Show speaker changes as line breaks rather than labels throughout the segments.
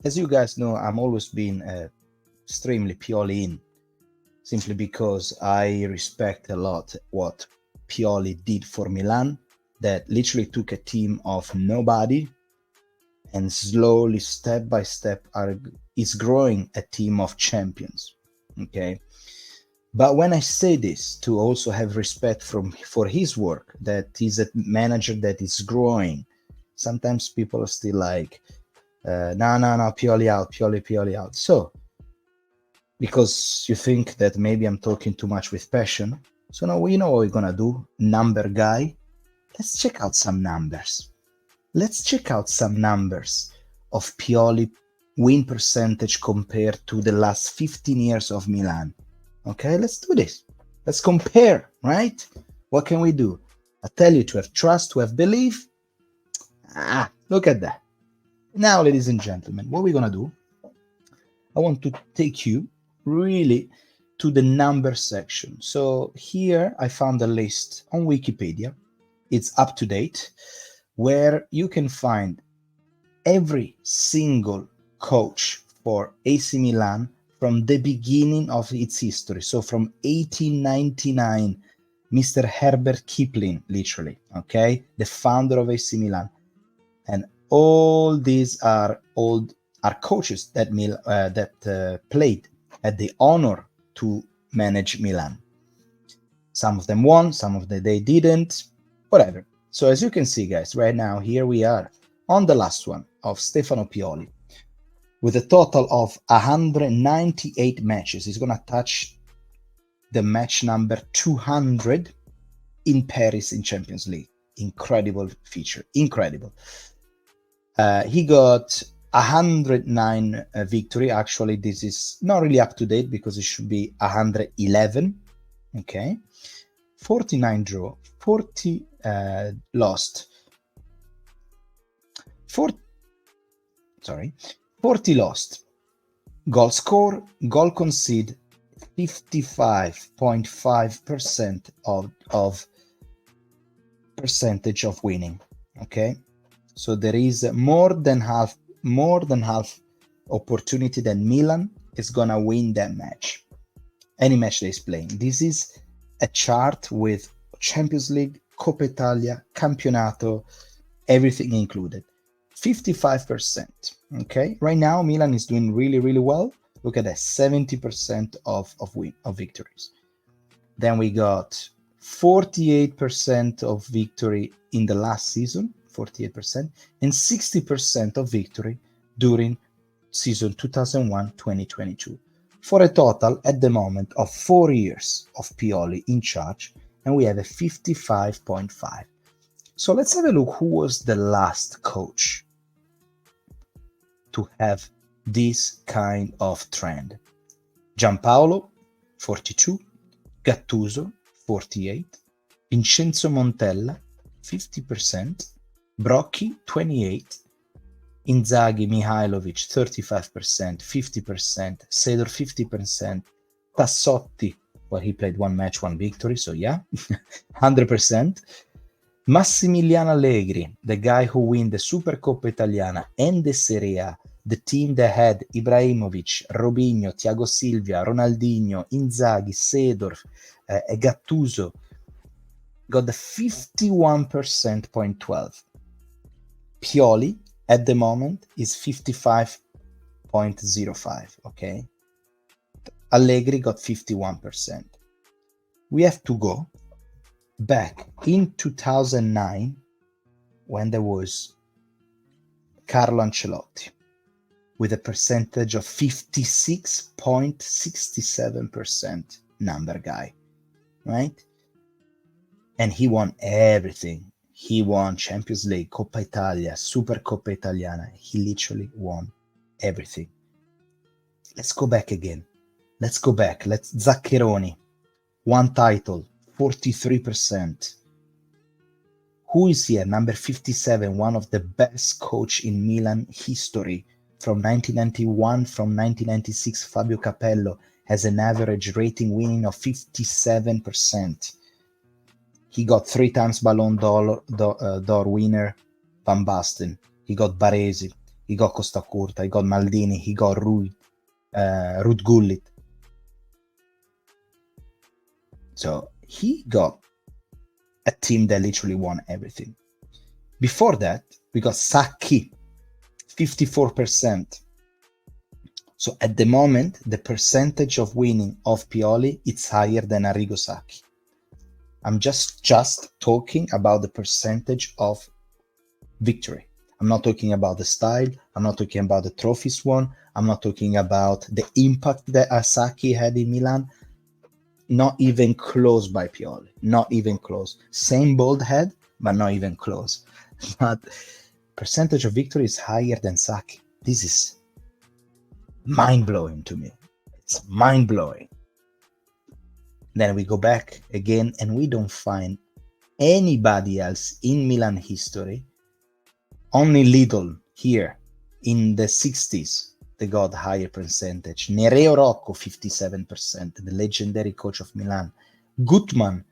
as you guys know, I'm always been extremely Pioli in, simply because I respect a lot what Pioli did for Milan, that literally took a team of nobody and slowly, step by step, is growing a team of champions. Okay. But when I say this, to also have respect for his work, that he's a manager that is growing, sometimes people are still like, no, Pioli out, Pioli out. So, because you think that maybe I'm talking too much with passion, so now we know what we're gonna do, number guy. Let's check out some numbers. Let's check out some numbers of Pioli win percentage compared to the last 15 years of Milan. Okay, let's do this. Let's compare, right? What can we do? I tell you, to have trust, to have belief. Look at that. Now, ladies and gentlemen, what we're going to do, I want to take you really to the number section. So here I found a list on Wikipedia. It's up to date, where you can find every single coach for AC Milan from the beginning of its history. So from 1899, Mr. Herbert Kipling, literally, okay, the founder of AC Milan. And all these are coaches that played, had the honor to manage Milan. Some of them won, some of them they didn't, whatever. So as you can see, guys, right now, here we are on the last one of Stefano Pioli, with a total of 198 matches. He's going to touch the match number 200 in Paris in Champions League. Incredible feature. Incredible. He got 109 victory. Actually, this is not really up to date because it should be 111. Okay. 49 draw, 40 lost. 40 lost. Goal score, goal concede, 55.5% of percentage of winning. Okay, so there is more than half opportunity that Milan is gonna win that match, any match they're playing. This is a chart with Champions League, Coppa Italia, Campionato, everything included. 55%. Okay, right now Milan is doing really, really well. Look at that, 70% of victories. Then we got 48% of victory in the last season, 48%, and 60% of victory during season 2001-2022, for a total at the moment of 4 years of Pioli in charge, and we have a 55.5. So let's have a look who was the last coach to have this kind of trend. Giampaolo, 42, Gattuso, 48, Vincenzo Montella, 50%, Brocchi, 28, Inzaghi, Mihailovic, 35%, 50%, Sedor, 50%, Tassotti, well, he played one match, one victory, so yeah, 100%. Massimiliano Allegri, the guy who won the Supercoppa Italiana and the Serie A, the team that had Ibrahimovic, Robinho, Thiago Silva, Ronaldinho, Inzaghi, Seedorf, Gattuso, got the 51.12. Pioli, at the moment, is 55.05, okay? Allegri got 51%. We have to go back in 2009 when there was Carlo Ancelotti with a percentage of 56.67% number guy, right? And he won everything. He won Champions League, Coppa Italia, Supercoppa Italiana. He literally won everything. Let's go back again. Let's go back. Zaccheroni, one title, 43%. Who is here? Number 57, one of the best coach in Milan history. From 1991, from 1996, Fabio Capello has an average rating winning of 57%. He got 3 times Ballon d'Or winner, Van Basten. He got Baresi. he got Costa Curta, he got Maldini, he got Ruud Gullit. So he got a team that literally won everything. Before that, we got Sacchi, 54%. So at the moment, the percentage of winning of Pioli, it's higher than Arrigo Sacchi. I'm just talking about the percentage of victory. I'm not talking about the style. I'm not talking about the trophies won. I'm not talking about the impact that Sacchi had in Milan. Not even close by Pioli. Not even close. Same bald head, but not even close. But percentage of victory is higher than Sacchi. This is mind-blowing to me. It's mind-blowing. Then we go back again and we don't find anybody else in Milan history. Only Lidl here in the 60s, they got higher percentage. Nereo Rocco, 57%, the legendary coach of Milan. Gutmann,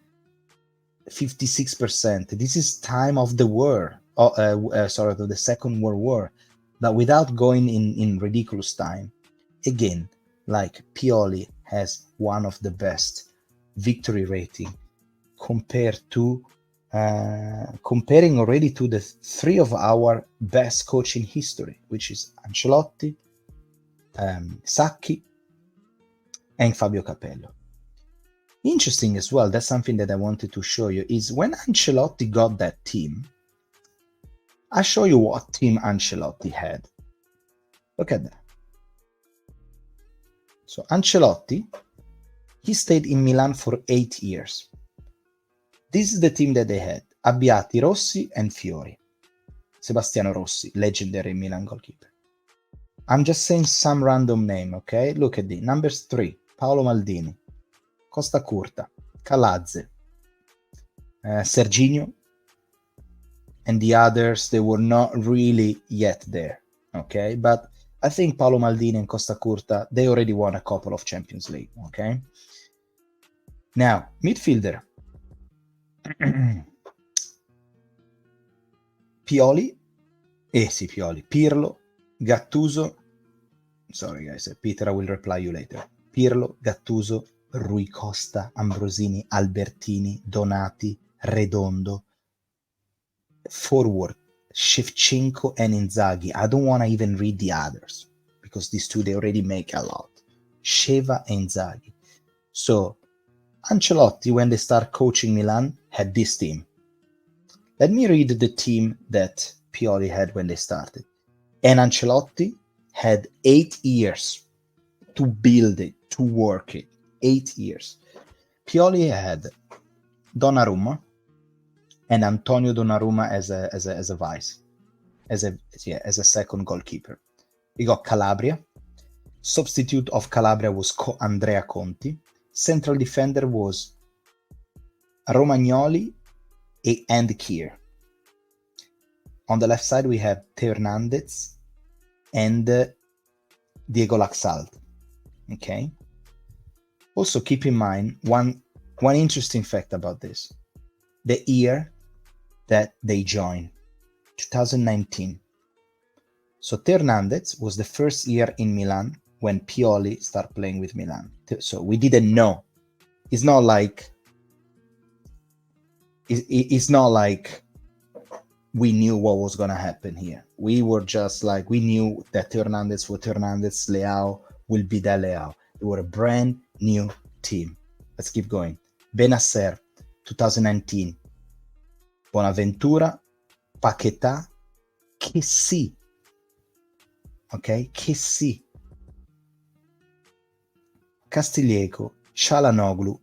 56%. This is time of the war, of the Second World War, but without going in ridiculous time. Again, like Pioli has one of the best victory rating comparing already to the three of our best coach in history, which is Ancelotti, Sacchi, and Fabio Capello. Interesting as well, that's something that I wanted to show you, is when Ancelotti got that team, I'll show you what team Ancelotti had. Look at that. So Ancelotti, he stayed in Milan for 8 years. This is the team that they had. Abbiati, Rossi, and Fiori. Sebastiano Rossi, legendary Milan goalkeeper. I'm just saying some random name, okay? Look at the numbers 3. Paolo Maldini, Costa Curta, Calazze, Serginho, and the others, they were not really yet there, okay? But I think Paolo Maldini and Costa Curta, they already won a couple of Champions League, okay? Now, midfielder. Pioli, Pirlo, Gattuso, sorry guys, Peter, I will reply you later. Pirlo, Gattuso, Rui Costa, Ambrosini, Albertini, Donati, Redondo. Forward, Shevchenko and Inzaghi. I don't want to even read the others because these two, they already make a lot. Sheva and Inzaghi. So Ancelotti, when they start coaching Milan, had this team. Let me read the team that Pioli had when they started. And Ancelotti had 8 years to build it, to work it. 8 years. Pioli had Donnarumma and Antonio Donnarumma as a vice, as a second goalkeeper. We got Calabria. Substitute of Calabria was Andrea Conti. Central defender was Romagnoli and Kier. On the left side, we have Teo Hernandez and Diego Laxalt. Okay. Also, keep in mind one interesting fact about this: the year that they joined, 2019. So Teo Hernandez was the first year in Milan when Pioli started playing with Milan. So we didn't know. It's not like we knew what was going to happen here. We were just like, we knew that Teo Hernandez was Teo Hernandez, Leao will be that Leao. They were a brand new team. Let's keep going. Benacer, 2019. Bonaventura, Paquetá, Kessie. Okay, Kessie. Castillejo, Çalhanoğlu,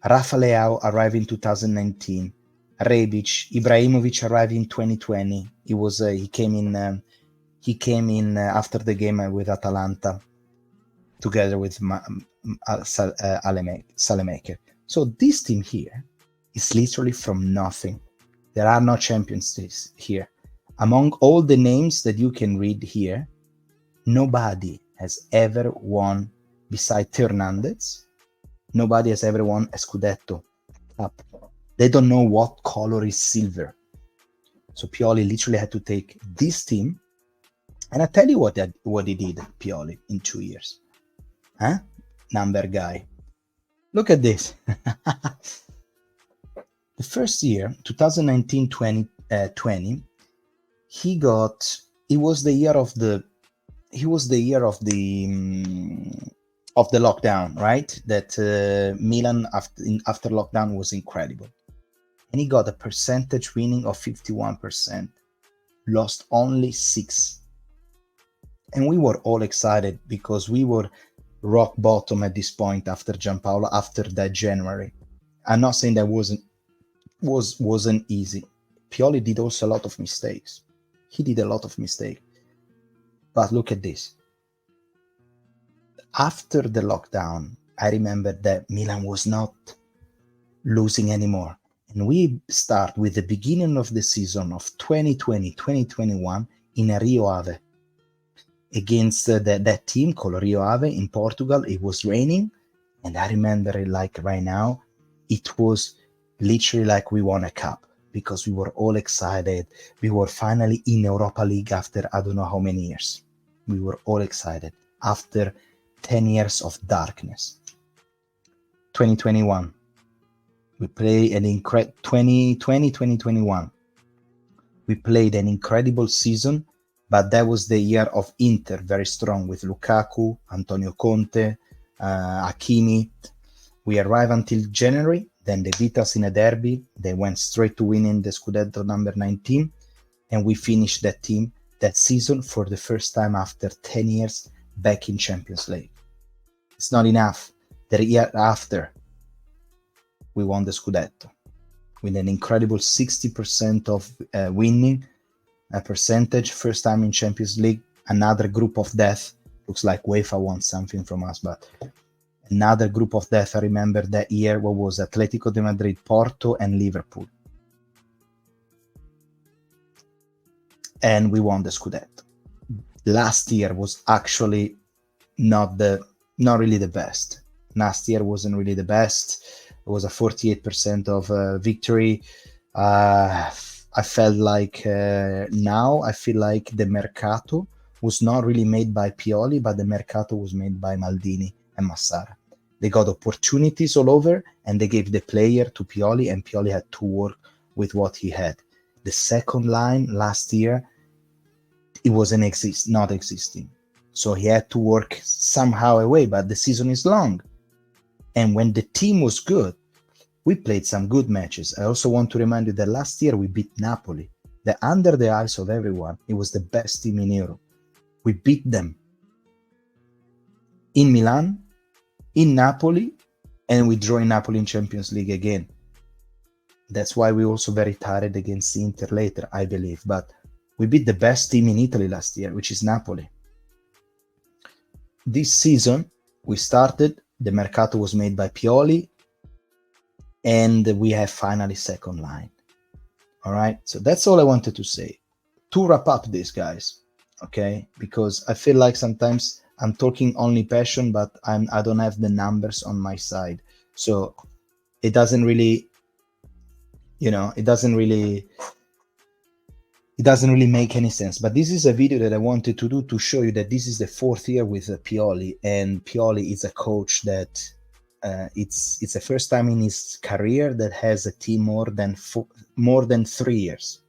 Rafa Leao arrived in 2019. Rebic, Ibrahimovic arrived in 2020. He came in after the game with Atalanta, together with Salemaker. So this team here is literally from nothing. There are no champions here. Among all the names that you can read here, nobody has ever won, besides Teo Hernandez, nobody has ever won a Scudetto cup. They don't know what color is silver. So Pioli literally had to take this team And I tell you what he did, Pioli, in 2 years. Huh? Number guy. Look at this. The first year, 2019-20, it was the year of the lockdown, right? That Milan after lockdown was incredible. And he got a percentage winning of 51%, lost only 6. And we were all excited because we were rock bottom at this point after Giampaolo, after that January. I'm not saying that wasn't easy. Pioli did also a lot of mistakes. He did a lot of mistakes. But look at this. After the lockdown, I remember that Milan was not losing anymore. And we start with the beginning of the season of 2020-2021 in Rio Ave against that team called Rio Ave in Portugal. It was raining, and I remember it like right now. It was literally like we won a cup because we were all excited. We were finally in Europa League after I don't know how many years. We were all excited after 10 years of darkness. 2021. We played 2021. We played an incredible season, but that was the year of Inter, very strong with Lukaku, Antonio Conte, Hakimi. We arrived until January, then they beat us in a derby. They went straight to winning the Scudetto number 19, and we finished that season for the first time after 10 years back in Champions League. It's not enough. The year after, we won the Scudetto with an incredible 60% of winning percentage. First time in Champions League. Another group of death. Looks like UEFA wants something from us, but another group of death. I remember that year. What was Atletico de Madrid, Porto, and Liverpool, and we won the Scudetto. Last year was actually not really the best. Last year wasn't really the best. It was a 48% of victory. I felt like now I feel like the mercato was not really made by Pioli, but the mercato was made by Maldini and Massara. They got opportunities all over, and they gave the player to Pioli, and Pioli had to work with what he had. The second line last year, it wasn't not existing. So he had to work somehow away, but the season is long. And when the team was good, we played some good matches. I also want to remind you that last year we beat Napoli. That under the eyes of everyone, it was the best team in Europe. We beat them in Milan, in Napoli, and we draw in Napoli in Champions League again. That's why we're also very tired against Inter later, I believe. But we beat the best team in Italy last year, which is Napoli. This season, we started, the mercato was made by Pioli, and we have finally second line. All right, so that's all I wanted to say. To wrap up this, guys, okay? Because I feel like sometimes I'm talking only passion, but I don't have the numbers on my side. So it doesn't really, it doesn't really make any sense. But this is a video that I wanted to do to show you that this is the 4th year with Pioli, and Pioli is a coach that it's the first time in his career that has a team more than 3 years.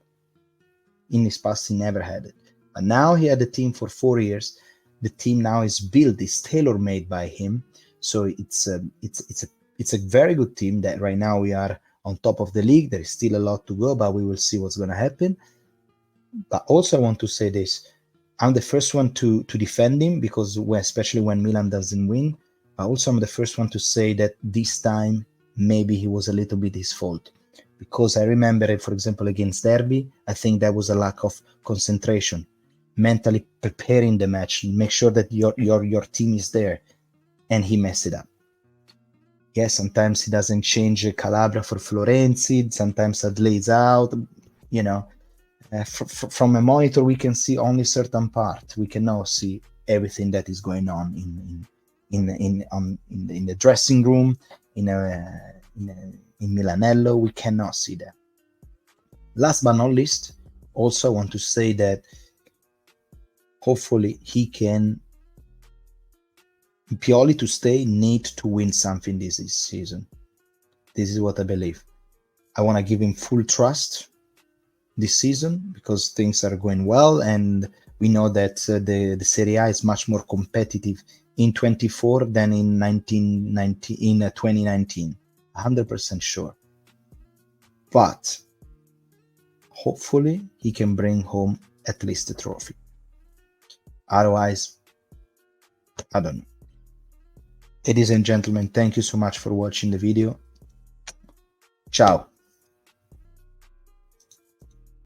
In his past, he never had it, but now he had a team for 4 years. The team now is built, is tailor-made by him. So it's a very good team that right now we are on top of the league. There is still a lot to go, but we will see what's going to happen. But also I want to say this. I'm the first one to defend him, because especially when Milan doesn't win. But also I'm the first one to say that this time maybe he was a little bit his fault. Because I remember, for example, against Derby, I think that was a lack of concentration. Mentally preparing the match, make sure that your team is there, and he messed it up. Yeah, sometimes he doesn't change Calabria for Florenzi, sometimes Adley is out, from a monitor we can see only certain part. We cannot see everything that is going on in the dressing room, in Milanello. We cannot see that. Last but not least, also I want to say that hopefully he can. Pioli to stay need to win something this season. This is what I believe. I want to give him full trust this season because things are going well, and we know that the Serie A is much more competitive in 24 than in 2019. 100% sure. But hopefully he can bring home at least a trophy. Otherwise, I don't know. Ladies and gentlemen, thank you so much for watching the video. Ciao.